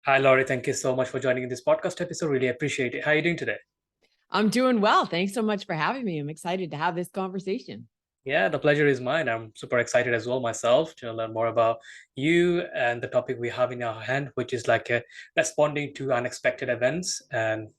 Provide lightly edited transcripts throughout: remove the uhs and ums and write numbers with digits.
Hi, Lori. Thank you so much for joining in this podcast episode. Really appreciate it. How are you doing today? I'm doing well. Thanks so much for having me. I'm excited to have this conversation. Yeah, the pleasure is mine. I'm super excited as well myself to learn more about you and the topic we have in our hand, which is responding to unexpected events. And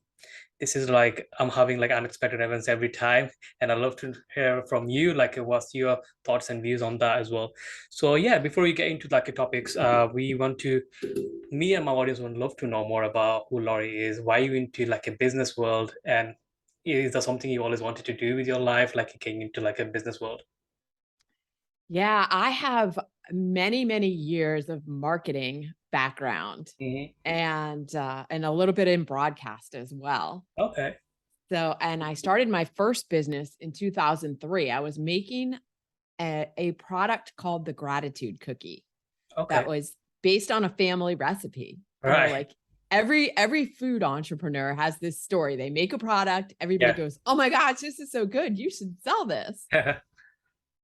this is like I'm having like unexpected events every time, and I'd love to hear from you, like what's your thoughts and views on that as well. So yeah, before we get into like the topics, me and my audience would love to know more about who Laurie is, why you into like a business world, and is there something you always wanted to do with your life, like getting into like a business world? Yeah, I have many, many years of marketing background Hmm. and a little bit in broadcast as well. Okay. And I started my first business in 2003. I was making a product called the gratitude cookie that Okay. was based on a family recipe. All right. Like every food entrepreneur has this story. They make a product, everybody Yeah. goes, "Oh my gosh, this is so good. You should sell this."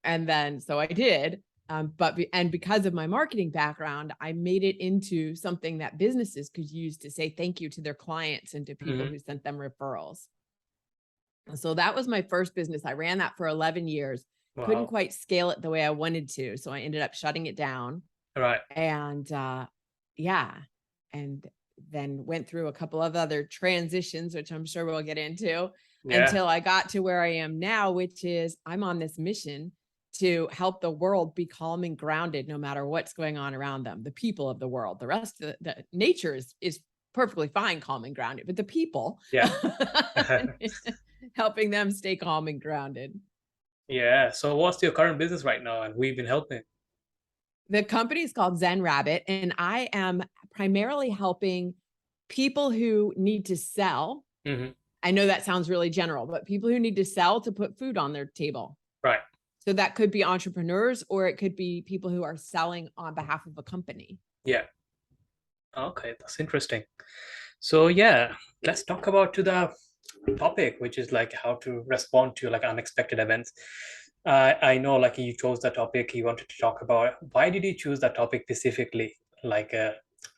And then so I did. And because of my marketing background, I made it into something that businesses could use to say thank you to their clients and to people Hmm. who sent them referrals. So that was my first business. I ran that for 11 years. Couldn't Wow. quite scale it the way I wanted to. So I ended up shutting it down. All right. And yeah. And then went through a couple of other transitions, which I'm sure we'll get into, Yeah. until I got to where I am now, which is I'm on this mission to help the world be calm and grounded no matter what's going on around them. The people of the world, the rest of the nature is perfectly fine, calm and grounded, but the people Yeah. helping them stay calm and grounded. Yeah. So what's your current business right now, and we've been helping? The company is called Zen Rabbit, and I am primarily helping people who need to sell. Hmm. I know that sounds really general, but people who need to sell to put food on their table. Right. So that could be entrepreneurs or it could be people who are selling on behalf of a company. Yeah. Okay, that's interesting. So yeah, let's talk about to the topic, which is like how to respond to like unexpected events. I know like you chose the topic you wanted to talk about. Why did you choose that topic specifically? Like,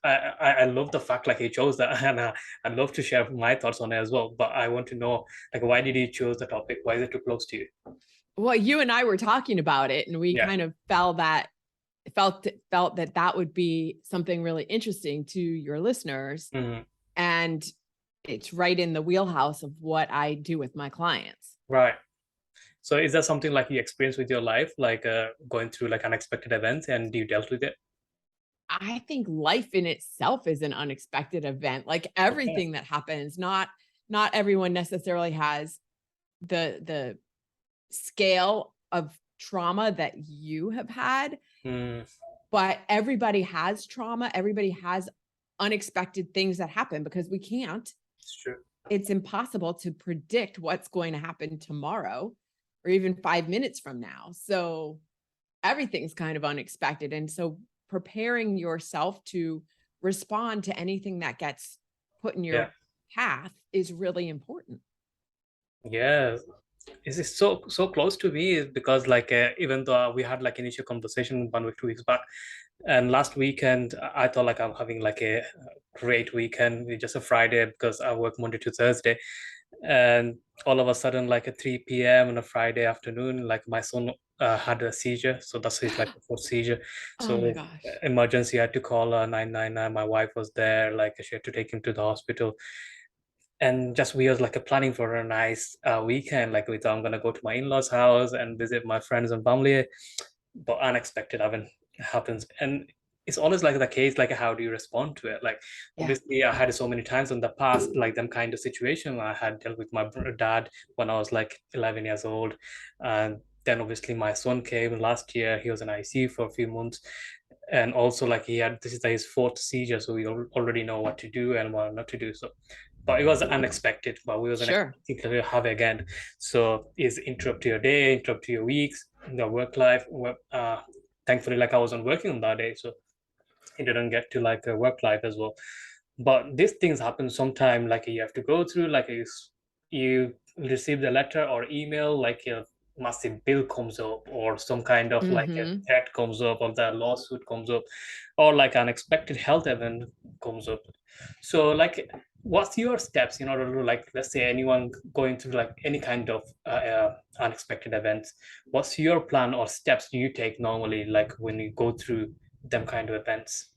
I love the fact like you chose that, and I'd love to share my thoughts on it as well. But I want to know like why did you choose the topic? Why is it too close to you? Well, you and I were talking about it and we Yeah. kind of felt that that would be something really interesting to your listeners, Hmm. and it's right in the wheelhouse of what I do with my clients. Right. So is that something like you experienced with your life, like going through like unexpected events, and you dealt with it? I think life in itself is an unexpected event. Like Okay. everything that happens, not everyone necessarily has the scale of trauma that you have had, Mm, but everybody has trauma. Everybody has unexpected things that happen because we can't. it's true. It's impossible to predict what's going to happen tomorrow or even 5 minutes from now. So everything's kind of unexpected. And so preparing yourself to respond to anything that gets put in Yeah. your path is really important. Yeah. Is it so close to me is because like even though we had like initial conversation 1 week 2 weeks back, and last weekend I thought like I'm having like a great weekend with just a Friday because I work Monday to Thursday, and all of a sudden like at 3 p.m. on a Friday afternoon, like my son had a seizure, so that's his like the fourth seizure. Oh my So gosh. emergency, I had to call 999. My wife was there, like she had to take him to the hospital, and just we was like a planning for a nice weekend, like we thought I'm gonna go to my in-laws house and visit my friends and family, but unexpected event happens, and it's always like the case, like how do you respond to it? Like Yeah. obviously I had so many times in the past like them kind of situation. I had dealt with my dad when I was like 11 years old, and then obviously my son came last year. He was in ICU for a few months, and also like he had this is his fourth seizure, so we already know what to do and what not to do. So but it was unexpected, but we wasn't Sure. expecting to have it again. So is interrupt your day, interrupt your weeks, the work life. Thankfully, like I wasn't working on that day, so it didn't get to like a work life as well. But these things happen sometime. Like you have to go through, like you receive the letter or email, like massive bill comes up, or some kind of like a Hmm. threat comes up, or that lawsuit comes up, or like unexpected health event comes up. So like, what's your steps in order to, like, let's say anyone going through like any kind of unexpected events, what's your plan or steps do you take normally, like when you go through them kind of events?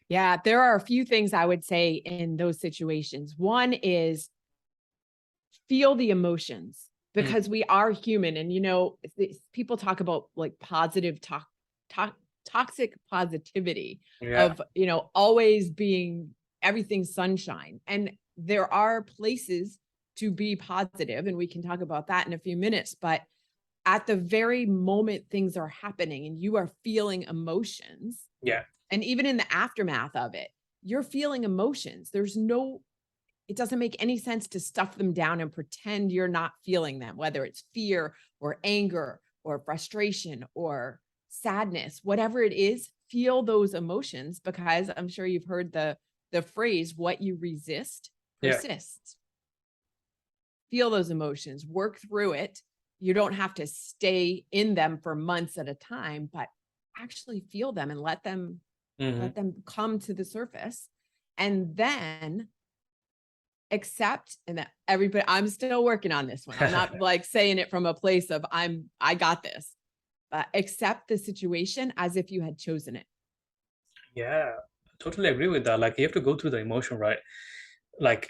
Yeah, there are a few things I would say in those situations. One is feel the emotions Mm, because we are human. And, people talk about like positive toxic positivity yeah, of, always being everything sunshine. And there are places to be positive, and we can talk about that in a few minutes. But at the very moment things are happening and you are feeling emotions, yeah, and even in the aftermath of it, you're feeling emotions. It doesn't make any sense to stuff them down and pretend you're not feeling them, whether it's fear or anger or frustration or sadness, whatever it is, feel those emotions, because I'm sure you've heard the phrase, what you resist yeah. persists. Feel those emotions, work through it. You don't have to stay in them for months at a time, but actually feel them and Hmm. let them come to the surface. And then accept, and that everybody, I'm still working on this one. I'm not like saying it from a place of I got this, but accept the situation as if you had chosen it. Yeah, totally agree with that. Like you have to go through the emotion, right? Like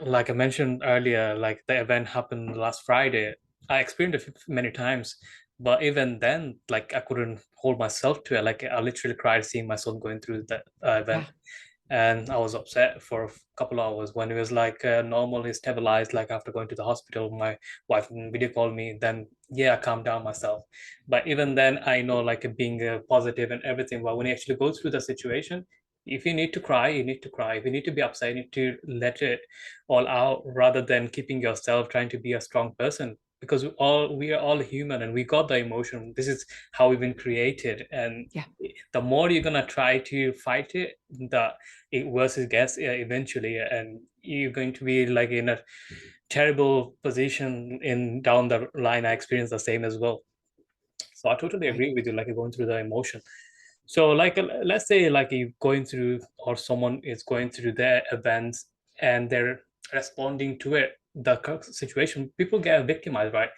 like I mentioned earlier, like the event happened last Friday. I experienced it many times, but even then, like I couldn't hold myself to it. Like I literally cried seeing my son going through that Yeah. event, and I was upset for a couple of hours. When it was like normally stabilized, like after going to the hospital, my wife video called me, then yeah, I calmed down myself. But even then, I know like being positive and everything, but when you actually go through the situation, if you need to cry, you need to cry. If you need to be upset, you need to let it all out rather than keeping yourself trying to be a strong person, because we are all human and we got the emotion. This is how we've been created, and Yeah. the more you're gonna try to fight it, the worse it gets eventually, and you're going to be like in a terrible position in down the line. I experienced the same as well. So I totally Right. agree with you, like going through the emotion. So like let's say like you going through, or someone is going through their events and they're responding to it, the situation, people get victimized, right?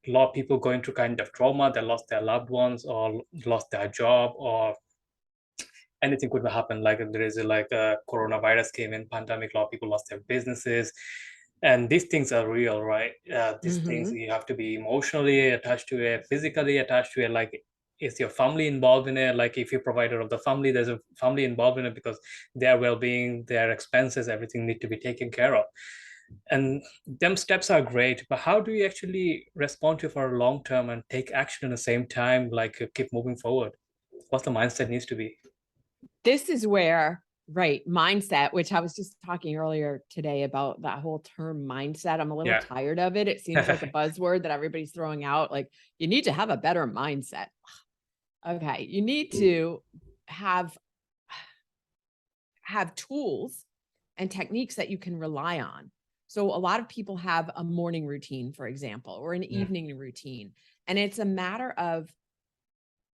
A lot of people going through kind of trauma, they lost their loved ones or lost their job, or anything could happen. Like there is like a coronavirus came in, pandemic, a lot of people lost their businesses, and these things are real, right? These things Hmm. you have to be emotionally attached to it, physically attached to it. Like, is your family involved in it? Like, if you're provider of the family, there's a family involved in it, because their well-being, their expenses, everything need to be taken care of. And them steps are great, but how do you actually respond to it for a long term and take action at the same time, like keep moving forward? What's the mindset needs to be? This is where, right, mindset, which I was just talking earlier today about that whole term mindset. I'm a little Yeah. tired of it. It seems like a buzzword that everybody's throwing out. Like, you need to have a better mindset. Okay. You need to have have tools and techniques that you can rely on. So a lot of people have a morning routine, for example, or an Mm, evening routine, and it's a matter of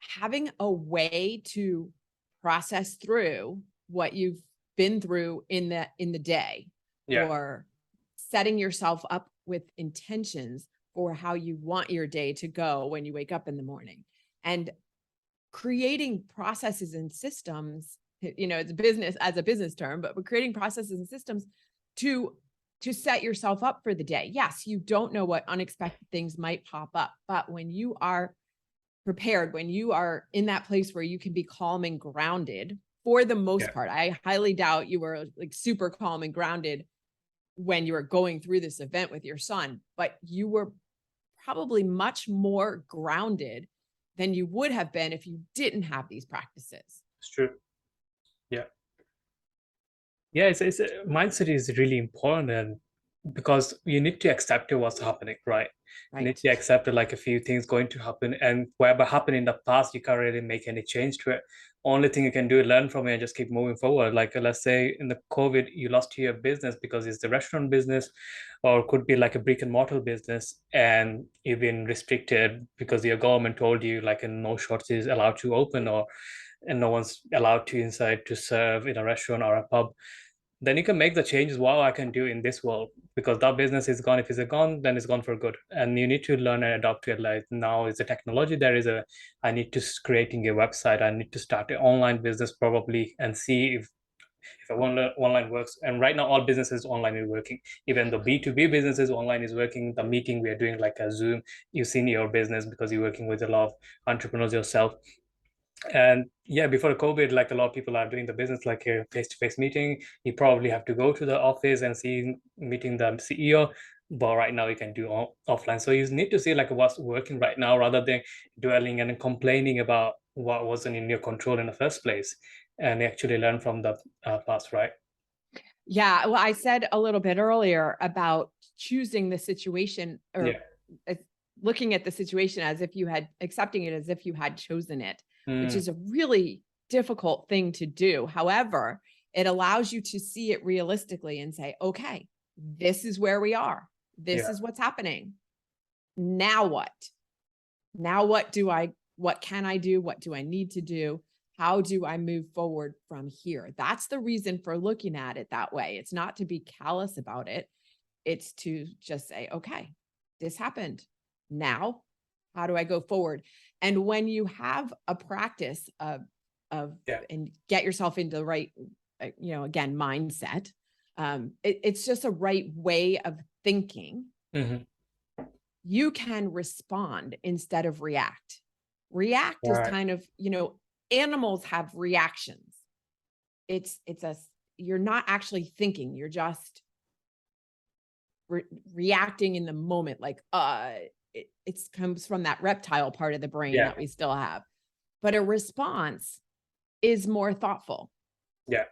having a way to process through what you've been through in the day, yeah, or setting yourself up with intentions for how you want your day to go when you wake up in the morning, and creating processes and systems. It's a business, as a business term, but we're creating processes and systems to to set yourself up for the day. Yes, you don't know what unexpected things might pop up, but when you are prepared, when you are in that place where you can be calm and grounded, for the yeah, most part, I highly doubt you were like super calm and grounded when you were going through this event with your son, but you were probably much more grounded than you would have been if you didn't have these practices. it's true. Yeah, yeah. It's mindset is really important, and because you need to accept what's happening, right? You need Right. to accept like a few things going to happen, and whatever happened in the past, you can't really make any change to it. only thing you can do is learn from it and just keep moving forward. Like let's say in the COVID, you lost your business because it's the restaurant business, or could be like a brick and mortar business, and you've been restricted because your government told you like no shops is allowed to open, or and no one's allowed to inside to serve in a restaurant or a pub. Then you can make the changes what I can do in this world, because that business is gone. If it's gone, then it's gone for good. And you need to learn and adapt to it. Like now is a technology. There is a, I need to creating a website. I need to start an online business probably and see if a online works. And right now all businesses online is working. Even the B2B businesses online is working. The meeting we are doing like a Zoom, you've seen your business because you're working with a lot of entrepreneurs yourself. And yeah, before COVID, like a lot of people are doing the business like a face-to-face meeting. You probably have to go to the office and see meeting the CEO. But right now you can do offline. So you need to see like what's working right now rather than dwelling and complaining about what wasn't in your control in the first place, and actually learn from the past, right? Yeah. Well, I said a little bit earlier about choosing the situation, Yeah. or uh, looking at the situation as if you had, accepting it as if you had chosen it, which Mm, is a really difficult thing to do. However, it allows you to see it realistically and say, okay, this is where we are. This yeah. is what's happening. Now what? Now what can I do? What do I need to do? How do I move forward from here? That's the reason for looking at it that way. It's not to be callous about it. It's to just say, okay, this happened. Now, how do I go forward? And when you have a practice of Yeah. and get yourself into the right, again, mindset, it's just a right way of thinking. Hmm. You can respond instead of react. React All is right. kind of, animals have reactions. It's a, you're not actually thinking, you're just reacting in the moment. Like, it comes from that reptile part of the brain Yeah. that we still have. But a response is more thoughtful. Yeah.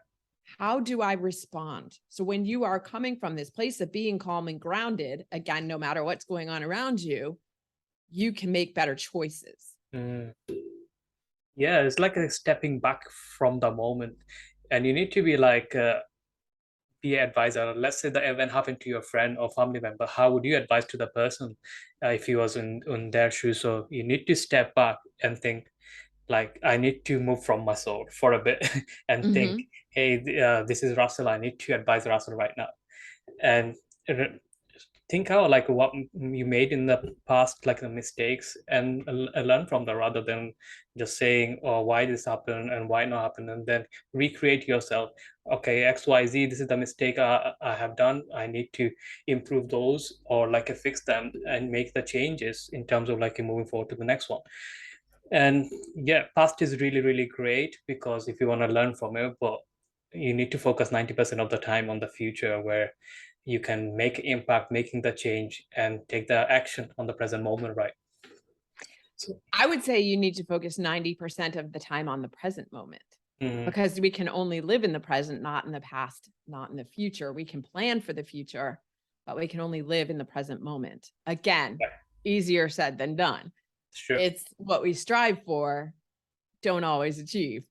How do I respond? So when you are coming from this place of being calm and grounded, again, no matter what's going on around you, you can make better choices. Mm. Yeah, it's like a stepping back from the moment, and you need to be like be an advisor. Let's say the event happened to your friend or family member. How would you advise to the person if he was in their shoes? So you need to step back and think, like, I need to move from my soul for a bit and think, Mhm. hey, this is Russell. I need to advise Russell right now. And think out like what you made in the past, like the mistakes, and learn from that rather than just saying, oh, why this happened and why not happen, and then recreate yourself. Okay, XYZ, this is the mistake I have done. I need to improve those, or like fix them and make the changes in terms of like moving forward to the next one. And yeah, past is really, really great because if you want to learn from it, but you need to focus 90% of the time on the future where you can make impact, making the change and take the action on the present moment, right? So, I would say you need to focus 90% of the time on the present moment, mm, because we can only live in the present, not in the past, not in the future. We can plan for the future, but we can only live in the present moment. Again, yeah, easier said than done. sure. It's what we strive for, don't always achieve.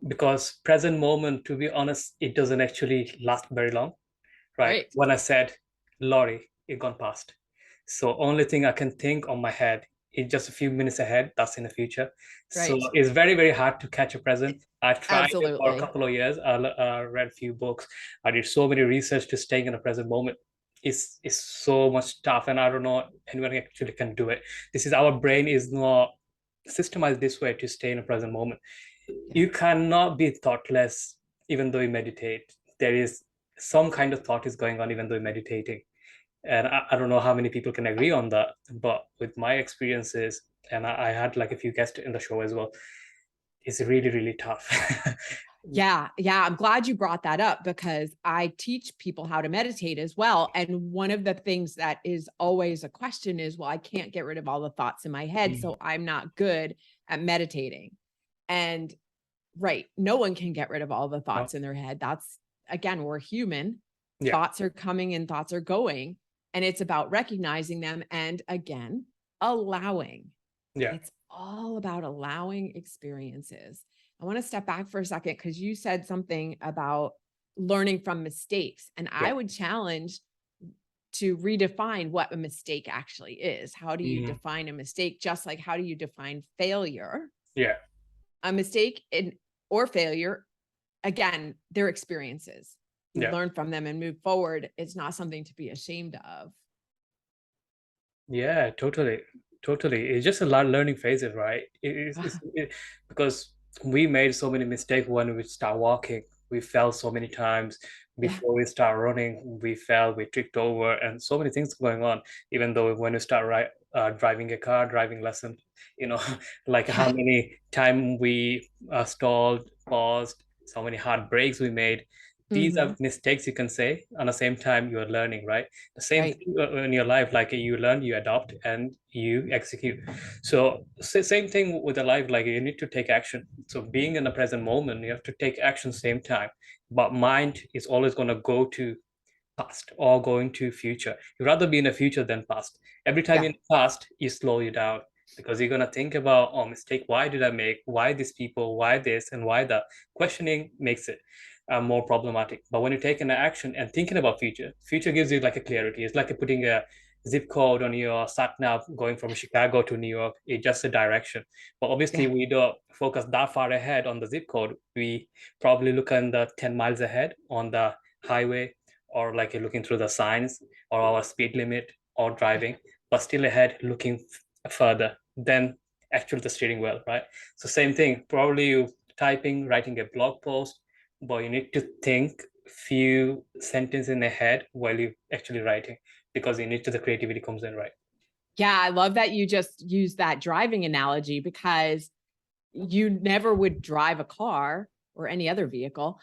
Because present moment, to be honest, it doesn't actually last very long, right? Right. When I said, Lori, it gone past. So only thing I can think on my head is just a few minutes ahead. That's in the future. So Right. it's very, very hard to catch a present. I tried it for a Absolutely. couple of years. I read a few books. I did so many research to staying in the present moment. It's so much tough, and I don't know anyone actually can do it. This is our brain is not systemized this way to stay in the present moment. Yeah. You cannot be thoughtless even though you meditate. There is some kind of thought is going on even though you're meditating. And I don't know how many people can agree on that, but with my experiences, and I had like a few guests in the show as well, it's really, really tough. Yeah, yeah, I'm glad you brought that up because I teach people how to meditate as well. And one of the things that is always a question is, well, I can't get rid of all the thoughts in my head, Mm, so I'm not good at meditating. And right, no one can get rid of all the no, thoughts in their head. That's, again, we're human. yeah, Thoughts are coming and thoughts are going, and it's about recognizing them and, again, allowing. yeah, It's all about allowing experiences. I want to step back for a second because you said something about learning from mistakes. And Yeah. I would challenge to redefine what a mistake actually is. How do you Mhm. define a mistake? Just like how do you define failure? Yeah. A mistake or failure, again, they're experiences. We Yeah. learn from them and move forward. It's not something to be ashamed of. Yeah, totally. Totally. It's just a lot of learning phases, right? Because we made so many mistakes when we start walking. We fell so many times Yeah. before we start running. We fell, we tripped over, and so many things going on. Even though when we start driving a car, driving lesson, you know, like how Yeah. many time we stalled, paused, so many hard breaks we made. These are Hmm. mistakes, you can say. On the same time, you're learning, right? The same Right. thing in your life, like you learn, you adopt, and you execute. So same thing with the life, like you need to take action. So being in the present moment, you have to take action same time, but mind is always going to go to past or going to future. You'd rather be in the future than past. Every time Yeah. in the past, you slow you down because you're gonna think about, oh, mistake, why did I make? Why these people? Why this? And why that? Questioning makes it more problematic. But when you take an action and thinking about future gives you like a clarity. It's like putting a zip code on your sat nav going from Chicago to New York. It's just a direction. But obviously, Yeah. we don't focus that far ahead on the zip code. We probably look on the 10 miles ahead on the highway or like you're looking through the signs or our speed limit or Yeah. driving, but still ahead looking further than actually the steering wheel, right? So same thing, probably you typing, writing a blog post, but you need to think few sentences in ahead while you actually writing because you need to the creativity comes in, right? Yeah. I love that you just used that driving analogy because you never would drive a car or any other vehicle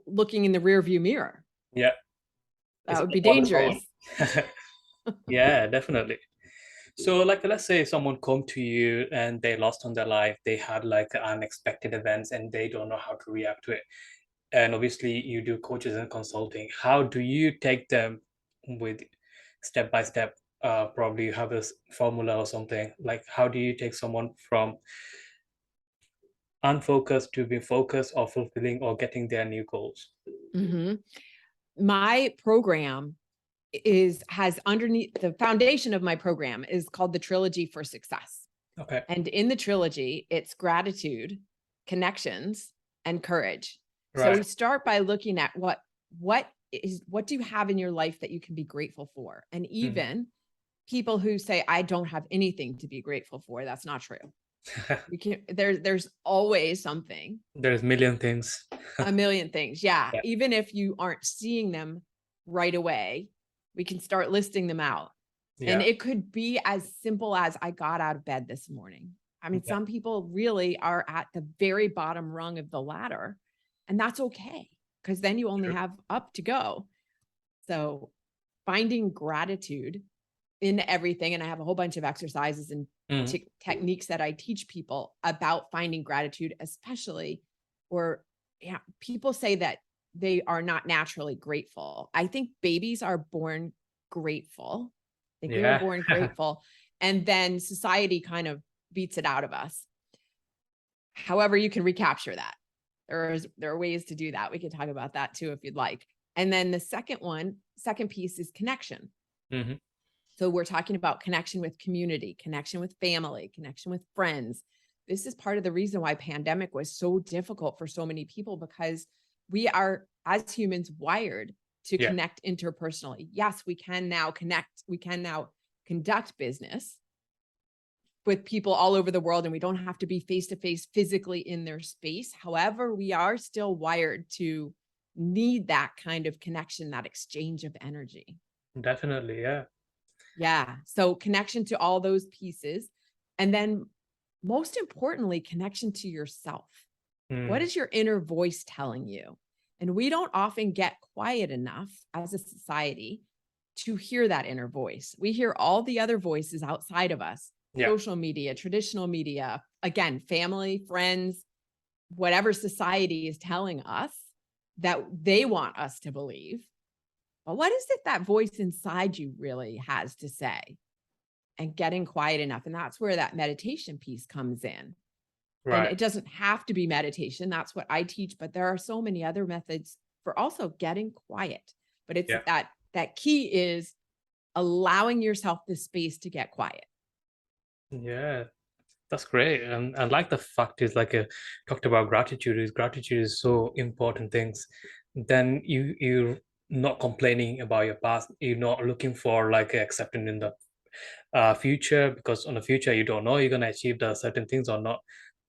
looking in the rear view mirror. Yeah, That it's would be always forward. dangerous. Yeah, definitely. So, like, let's say someone come to you and they lost on their life, they had like unexpected events and they don't know how to react to it. And obviously, you do coaches and consulting. How do you take them with step by step? Probably you have a formula or something. Like, how do you take someone from unfocused to be focused or fulfilling or getting their new goals? Mhm. My program has underneath the foundation of my program is called the Trilogy for Success. Okay. And in the trilogy, it's gratitude, connections, and courage. So we Right. start by looking at what do you have in your life that you can be grateful for? And Mhm. even people who say I don't have anything to be grateful for, that's not true. You can there's always something, There's a million things. a million things. Yeah, Yeah. even if you aren't seeing them right away, we can start listing them out. And Yeah. it could be as simple as I got out of bed this morning. I mean, Yeah. some people really are at the very bottom rung of the ladder, and that's okay because then you only True. have up to go. So, finding gratitude in everything, and I have a whole bunch of exercises and Mhm. techniques that I teach people about finding gratitude, especially or yeah, people say that they are not naturally grateful. I think babies are born grateful. I think we were Yeah. born grateful, and then society kind of beats it out of us. However, you can recapture that. There are ways to do that. We could talk about that too if you'd like. And then the second piece is connection. Mhm. So we're talking about connection with community, connection with family, connection with friends. This is part of the reason why pandemic was so difficult for so many people because we are as humans wired to Yeah. connect interpersonally. Yes, we can now connect, we can now conduct business with people all over the world and we don't have to be face to face physically in their space. However, we are still wired to need that kind of connection, that exchange of energy. Definitely. Yeah. Yeah. So connection to all those pieces. And then most importantly, connection to yourself. What Mm. is your inner voice telling you? And we don't often get quiet enough as a society to hear that inner voice. We hear all the other voices outside of us, Yeah. social media, traditional media, again, family, friends, whatever society is telling us that they want us to believe. But what is it that voice inside you really has to say? And getting quiet enough. And that's where that meditation piece comes in. And Right. it doesn't have to be meditation. That's what I teach, but there are so many other methods for also getting quiet. But it's Yeah. that key is allowing yourself the space to get quiet. Yeah. That's great. And I like the fact is like talked about gratitude. Is gratitude is so important things. Then you're not complaining about your past. You're not looking for like acceptance in the future, because on the future you don't know you're gonna achieve the certain things or not.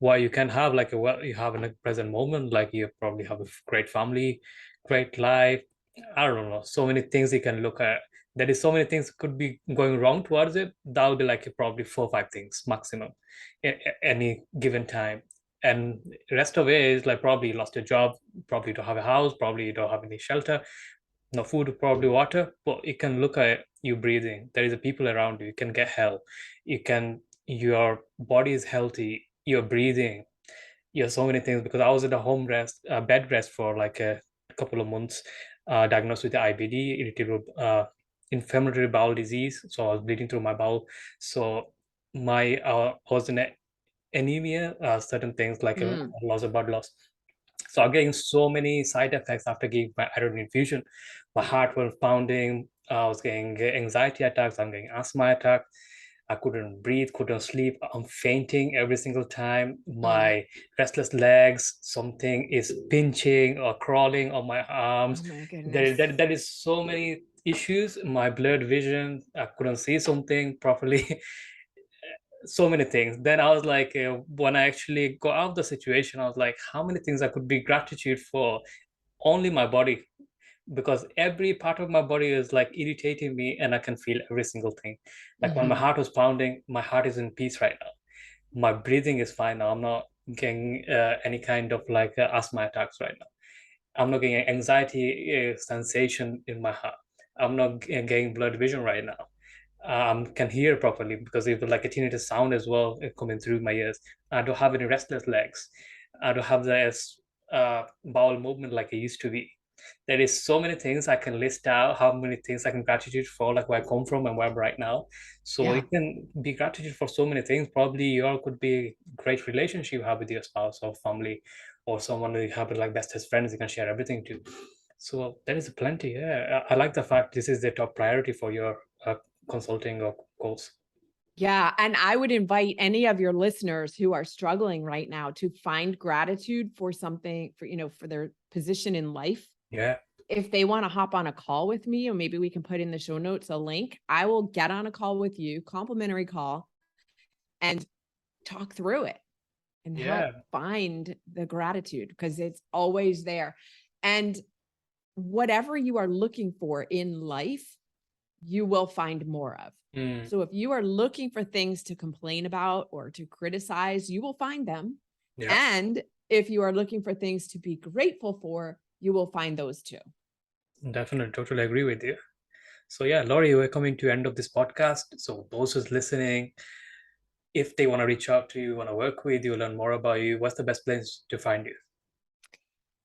What you can have like what you have in the present moment, like you probably have a great family, great life. I don't know, so many things you can look at. There is so many things could be going wrong towards it. That would be like probably 4 or 5 things maximum any given time. And rest of it is like probably you lost your job, probably you don't have a house, probably you don't have any shelter, no food, probably water, but you can look at you breathing. There is a people around you. You can get help. You can, your body is healthy. You're breathing. You have so many things, because I was at a home rest, bed rest for like a couple of months, diagnosed with IBD, irritable, inflammatory bowel disease. So I was bleeding through my bowel. So my was in anemia, certain things like a Mm. loss of blood loss. So I'm getting so many side effects after giving my iron infusion. My heart was pounding. I was getting anxiety attacks. I'm getting asthma attacks. I couldn't breathe, couldn't sleep. I'm fainting every single time. Oh, My restless legs, something is pinching or crawling on my oh arms. my There, goodness. there is so many issues. My blurred vision, I couldn't see something properly. So many things. Then I was like, when I actually got out of the situation, I was like, how many things I could be gratitude for? Only my body, because every part of my body is like irritating me, and I can feel every single thing. Like when my Mhm. heart was pounding, my heart is in peace right now. My breathing is fine now. I'm not getting any kind of like asthma attacks right now. I'm not getting anxiety sensation in my heart. I'm not getting blood vision right now. Can hear properly, because it was like a tinnitus sound as well coming through my ears. I don't have any restless legs. I don't have the bowel movement like I used to be. There is so many things I can list out, how many things I can gratitude for, like where I come from and where I'm right now. So Yeah. it can be gratitude for so many things. Probably your could be great relationship you have with your spouse or family, or someone you have like best as friends you can share everything to. So there is plenty. Yeah, I like the fact this is the top priority for your consulting or course. Yeah, and I would invite any of your listeners who are struggling right now to find gratitude for something for, for their position in life. Yeah, If they want to hop on a call with me, or maybe we can put in the show notes a link, I will get on a call with you, complimentary call, and talk through it and help yeah, find the gratitude because it's always there. And whatever you are looking for in life, you will find more of. mm, So if you are looking for things to complain about or to criticize, you will find them. yeah. And if you are looking for things to be grateful for, you will find those too. Definitely, totally agree with you. So yeah, Laurie, we're coming to end of this podcast. So those who's listening, if they want to reach out to you, want to work with you, learn more about you, what's the best place to find you?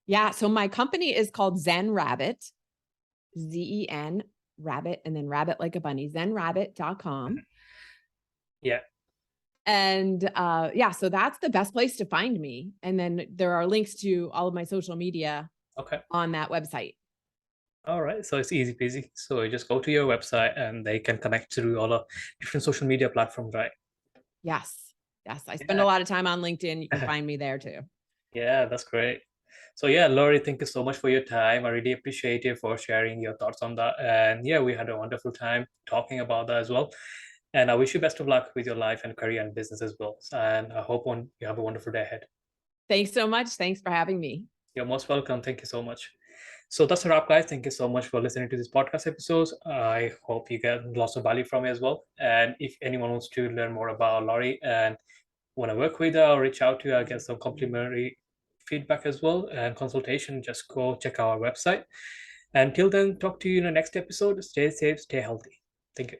Yeah. So my company is called Zen Rabbit, Zen Rabbit, and then rabbit like a bunny, zenrabbit.com. Yeah. And yeah, so that's the best place to find me. And then there are links to all of my social media Okay. on that website. All right. So it's easy peasy. So you just go to your website and they can connect through all the different social media platforms, right? Yes. Yes. I spend a Yeah. lot of time on LinkedIn. You can find me there too. Yeah, that's great. So yeah, Laurie, thank you so much for your time. I really appreciate you for sharing your thoughts on that. And yeah, we had a wonderful time talking about that as well. And I wish you best of luck with your life and career and business as well. And I hope you have a wonderful day ahead. Thanks so much. Thanks for having me. You're most welcome. Thank you so much. So that's a wrap, guys. Thank you so much for listening to this podcast episodes. I hope you get lots of value from it as well. And if anyone wants to learn more about Laurie and want to work with her or reach out to her, get some complimentary feedback as well and consultation, just go check our website. Until then, talk to you in the next episode. Stay safe, stay healthy. Thank you.